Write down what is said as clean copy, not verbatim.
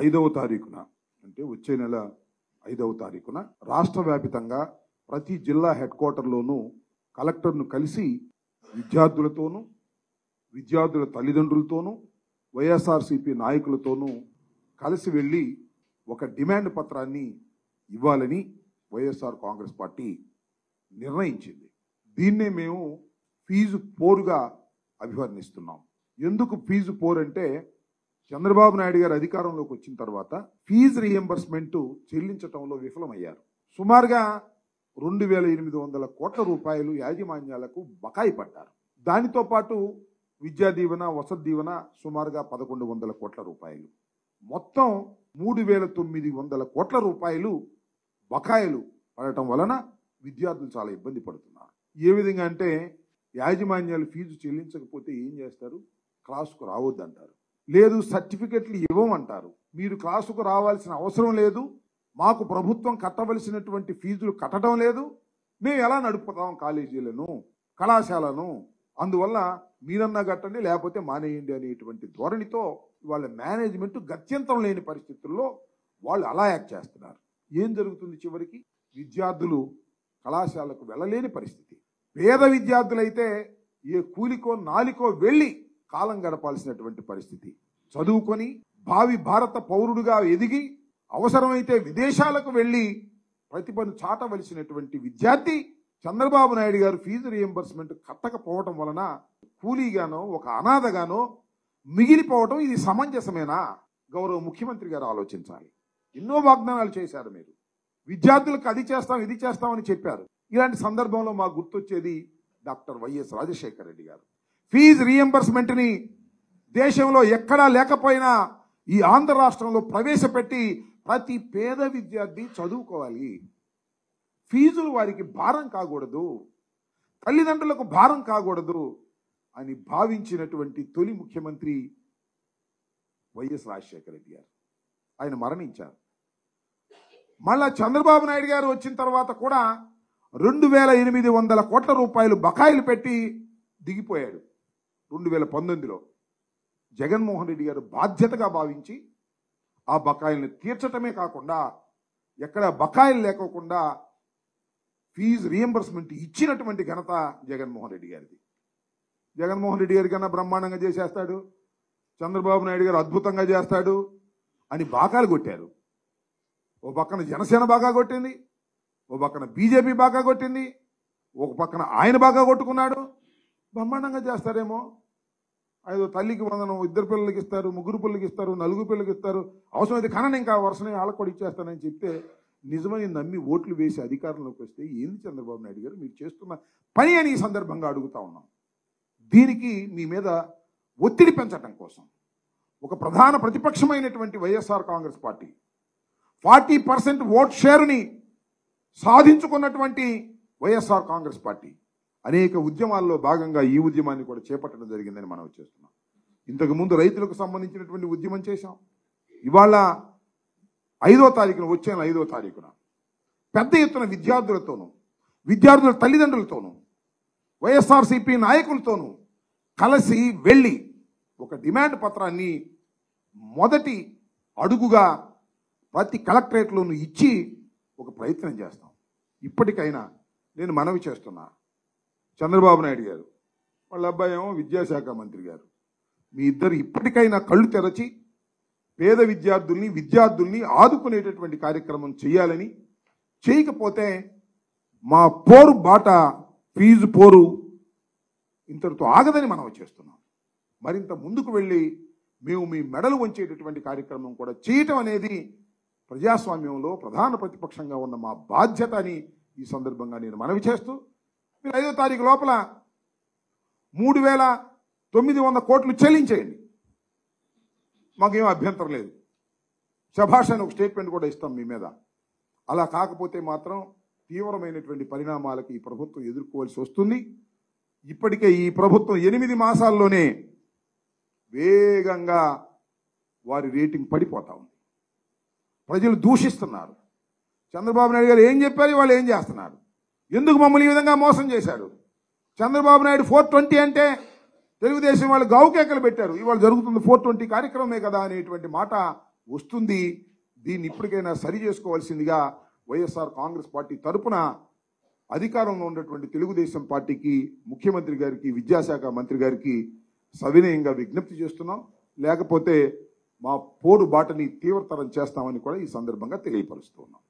5వ తారీఖున అంటే వచ్చే నెల 5వ తారీఖున రాష్ట్ర వ్యాపితంగా ప్రతి జిల్లా హెడ్ క్వార్టర్లోనూ కలెక్టర్ను కలిసి విద్యార్థులతోనూ విద్యార్థుల తల్లిదండ్రులతోనూ వైఎస్ఆర్సీపీ నాయకులతోనూ కలిసి వెళ్ళి ఒక డిమాండ్ పత్రాన్ని ఇవ్వాలని వైఎస్ఆర్ కాంగ్రెస్ పార్టీ నిర్ణయించింది. దీన్నే మేము ఫీజు పోరుగా అభివర్ణిస్తున్నాం. ఎందుకు ఫీజు పోరు అంటే చంద్రబాబు నాయుడు గారు అధికారంలోకి వచ్చిన తర్వాత ఫీజు రీఎంబర్స్మెంట్ చెల్లించడంలో విఫలమయ్యారు. సుమారుగా 2,800 కోట్ల రూపాయలు యాజమాన్యాలకు బకాయి పడ్డారు. దానితో పాటు విద్యా దీవెన, వసతి దీవెన సుమారుగా 1,100 కోట్ల రూపాయలు, మొత్తం 3,900 కోట్ల రూపాయలు బకాయిలు పడటం వలన విద్యార్థులు చాలా ఇబ్బంది పడుతున్నారు. ఏ విధంగా అంటే యాజమాన్యాలు ఫీజు చెల్లించకపోతే ఏం చేస్తారు? క్లాసుకు రావద్దంటారు, లేదు సర్టిఫికెట్లు ఇవ్వమంటారు. మీరు క్లాసుకు రావాల్సిన అవసరం లేదు, మాకు ప్రభుత్వం కట్టవలసినటువంటి ఫీజులు కట్టడం లేదు, మేము ఎలా నడుపుతాం కాలేజీలను, కళాశాలను, అందువల్ల మీరన్నా కట్టండి లేకపోతే మానేయండి అనేటువంటి ధోరణితో వాళ్ళ మేనేజ్మెంట్ గత్యంతరం లేని పరిస్థితుల్లో వాళ్ళు అలా యాక్ట్ చేస్తున్నారు. ఏం జరుగుతుంది? చివరికి విద్యార్థులు కళాశాలకు వెళ్ళలేని పరిస్థితి. పేద విద్యార్థులైతే ఏ కూలికో నాలికో వెళ్ళి కాలం గడపాల్సినటువంటి పరిస్థితి. చదువుకొని భావి భారత పౌరుడుగా ఎదిగి అవసరమైతే విదేశాలకు వెళ్ళి ప్రతిభను చాటవలసినటువంటి విద్యార్థి చంద్రబాబు నాయుడు గారు ఫీజు రీఎంబర్స్మెంట్ కట్టకపోవటం వలన కూలీగానో ఒక అనాథగానో మిగిలిపోవటం ఇది సమంజసమేనా? గౌరవ ముఖ్యమంత్రి గారు ఆలోచించాలి. ఎన్నో వాగ్దానాలు చేశారు మీరు, విద్యార్థులకు అది చేస్తాం ఇది చేస్తామని చెప్పారు. ఇలాంటి సందర్భంలో మాకు గుర్తొచ్చేది డాక్టర్ వైఎస్ రాజశేఖర రెడ్డి గారు. ఫీజు రీఎంబర్స్మెంట్ని దేశంలో ఎక్కడా లేకపోయినా ఈ ఆంధ్ర రాష్ట్రంలో ప్రవేశపెట్టి ప్రతి పేద విద్యార్థి చదువుకోవాలి, ఫీజులు వారికి భారం కాకూడదు, తల్లిదండ్రులకు భారం కాకూడదు అని భావించినటువంటి తొలి ముఖ్యమంత్రి వైఎస్ రాజశేఖర రెడ్డి గారు. ఆయన మరణించారు. మళ్ళా చంద్రబాబు నాయుడు గారు వచ్చిన తర్వాత కూడా 2,800 కోట్ల రూపాయలు బకాయిలు పెట్టి దిగిపోయాడు. 2019లో జగన్మోహన్ రెడ్డి గారు బాధ్యతగా భావించి ఆ బకాయిలను తీర్చటమే కాకుండా ఎక్కడ బకాయిలు లేకోకుండా ఫీజు రీఎంబర్స్మెంట్ ఇచ్చినటువంటి ఘనత జగన్మోహన్ రెడ్డి గారిది. జగన్మోహన్ రెడ్డి గారి కన్నా బ్రహ్మాండంగా చేసేస్తాడు, చంద్రబాబు నాయుడు గారు అద్భుతంగా చేస్తాడు అని బాకాలు కొట్టారు. ఓ పక్కన జనసేన బాగా కొట్టింది, ఓ పక్కన బీజేపీ బాగా కొట్టింది, ఒక పక్కన ఆయన బాగా కొట్టుకున్నాడు. బ్రహ్మాండంగా చేస్తారేమో, ఐదో తల్లికి వందనం, 2 పిల్లలకి ఇస్తారు, 3 పిల్లలకి ఇస్తారు, 4 పిల్లలకి ఇస్తారు, అవసరమైతే కనని ఇంకా వరుసనే వాళ్ళకి కూడా ఇచ్చేస్తానని చెప్తే నిజమని నమ్మి ఓట్లు వేసి అధికారంలోకి వస్తే ఏంది చంద్రబాబు నాయుడు గారు మీరు చేస్తున్న పని అని ఈ సందర్భంగా అడుగుతా ఉన్నాం. దీనికి మీ మీద ఒత్తిడి పెంచడం కోసం ఒక ప్రధాన ప్రతిపక్షమైనటువంటి వైఎస్ఆర్ కాంగ్రెస్ పార్టీ 40% ఓట్ షేరుని సాధించుకున్నటువంటి వైఎస్ఆర్ కాంగ్రెస్ పార్టీ అనేక ఉద్యమాల్లో భాగంగా ఈ ఉద్యమాన్ని కూడా చేపట్టడం జరిగిందని మనం చేస్తున్నాం. ఇంతకుముందు రైతులకు సంబంధించినటువంటి ఉద్యమం చేశాం. ఇవాళ 5వ తారీఖున, వచ్చే 5వ తారీఖున పెద్ద ఎత్తున విద్యార్థులతోనూ విద్యార్థుల తల్లిదండ్రులతోనూ వైఎస్ఆర్సీపీ నాయకులతోనూ కలిసి వెళ్ళి ఒక డిమాండ్ పత్రాన్ని మొదటి అడుగుగా ప్రతి కలెక్టరేట్లోనూ ఇచ్చి ఒక ప్రయత్నం చేస్తాం. ఇప్పటికైనా నేను మనవి చేస్తున్నా, చంద్రబాబు నాయుడు గారు వాళ్ళ అబ్బాయి ఏమో విద్యాశాఖ మంత్రి గారు, మీ ఇద్దరు ఇప్పటికైనా కళ్ళు తెరచి పేద విద్యార్థుల్ని ఆదుకునేటటువంటి కార్యక్రమం చేయాలని, చేయకపోతే మా పోరు బాట ఫీజు పోరు ఇంతటితో ఆగదని మనం చేస్తున్నాం. మరింత ముందుకు వెళ్ళి మేము మీ మెడలు వంచేటటువంటి కార్యక్రమం కూడా చేయటం అనేది ప్రజాస్వామ్యంలో ప్రధాన ప్రతిపక్షంగా ఉన్న మా బాధ్యత అని ఈ సందర్భంగా నేను మనవి చేస్తూ, మీరు 5వ తారీఖు లోపల 3,900 కోట్లు చెల్లించేయండి, మాకేం అభ్యంతరం లేదు, శభాష్ అని ఒక స్టేట్మెంట్ కూడా ఇస్తాం మీ మీద. అలా కాకపోతే మాత్రం తీవ్రమైనటువంటి పరిణామాలకు ఈ ప్రభుత్వం ఎదుర్కోవాల్సి వస్తుంది. ఇప్పటికే ఈ ప్రభుత్వం 8 మాసాల్లోనే వేగంగా వారి రేటింగ్ పడిపోతా ఉంది. ప్రజలు దూషిస్తున్నారు. చంద్రబాబు నాయుడు గారు ఏం చెప్పారు, వాళ్ళు ఏం చేస్తున్నారు, ఎందుకు మమ్మల్ని ఈ విధంగా మోసం చేశారు? చంద్రబాబు నాయుడు 420 అంటే తెలుగుదేశం వాళ్ళు గావుకేకలు పెట్టారు. ఇవాళ జరుగుతుంది 420 కార్యక్రమమే కదా అనేటువంటి మాట వస్తుంది. దీన్ని ఇప్పటికైనా సరి చేసుకోవాల్సిందిగా వైఎస్ఆర్ కాంగ్రెస్ పార్టీ తరపున అధికారంలో ఉన్నటువంటి తెలుగుదేశం పార్టీకి, ముఖ్యమంత్రి గారికి, విద్యాశాఖ మంత్రి గారికి సవినయంగా విజ్ఞప్తి చేస్తున్నాం. లేకపోతే మా పోరు బాటని తీవ్రతరం చేస్తామని కూడా ఈ సందర్భంగా తెలియపరుస్తున్నాం.